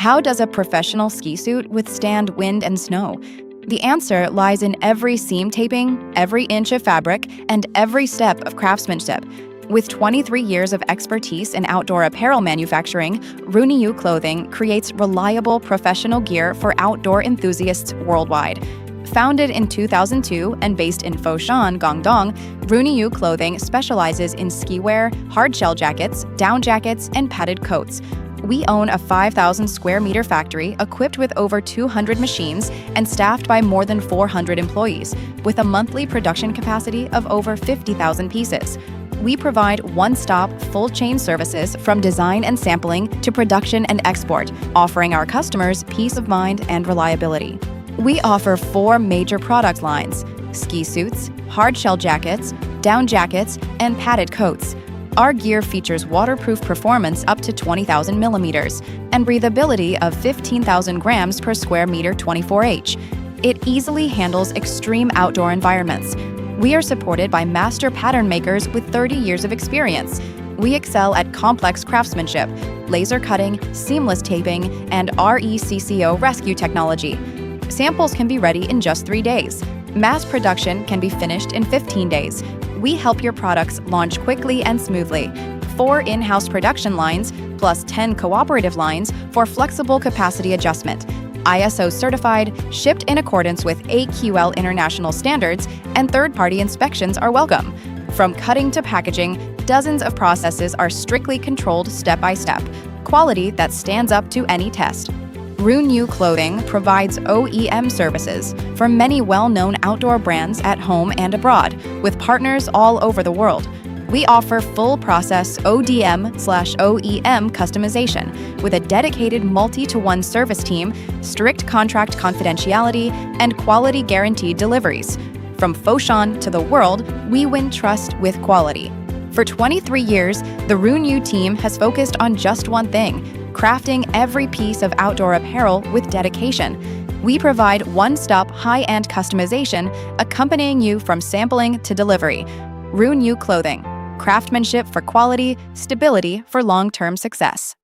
How does a professional ski suit withstand wind and snow? The answer lies in every seam taping, every inch of fabric, and every step of craftsmanship. With 23 years of expertise in outdoor apparel manufacturing, Ruiniu Clothing creates reliable professional gear for outdoor enthusiasts worldwide. Founded in 2002 and based in Foshan, Guangdong, Ruiniu Clothing specializes in skiwear, hardshell jackets, down jackets, and padded coats. We own a 5,000 square meter factory equipped with over 200 machines and staffed by more than 400 employees, with a monthly production capacity of over 50,000 pieces. We provide one-stop, full-chain services from design and sampling to production and export, offering our customers peace of mind and reliability. We offer 4 major product lines: ski suits, hardshell jackets, down jackets, and padded coats. Our gear features waterproof performance up to 20,000 millimeters and breathability of 15,000 grams per square meter 24H. It easily handles extreme outdoor environments. We are supported by master pattern makers with 30 years of experience. We excel at complex craftsmanship, laser cutting, seamless taping, and RECCO rescue technology. Samples can be ready in just 3 days. Mass production can be finished in 15 days. We help your products launch quickly and smoothly. 4 in-house production lines, plus 10 cooperative lines for flexible capacity adjustment. ISO certified, shipped in accordance with AQL international standards, and third-party inspections are welcome. From cutting to packaging, dozens of processes are strictly controlled step by step. Quality that stands up to any test. Ruiniu Clothing provides OEM services for many well-known outdoor brands at home and abroad, with partners all over the world. We offer full-process ODM/OEM customization with a dedicated multi-to-one service team, strict contract confidentiality, and quality guaranteed deliveries. From Foshan to the world, we win trust with quality. For 23 years, the Ruiniu team has focused on just one thing: crafting every piece of outdoor apparel with dedication. We provide one-stop high-end customization, accompanying you from sampling to delivery. Ruiniu Clothing, craftsmanship for quality, stability for long-term success.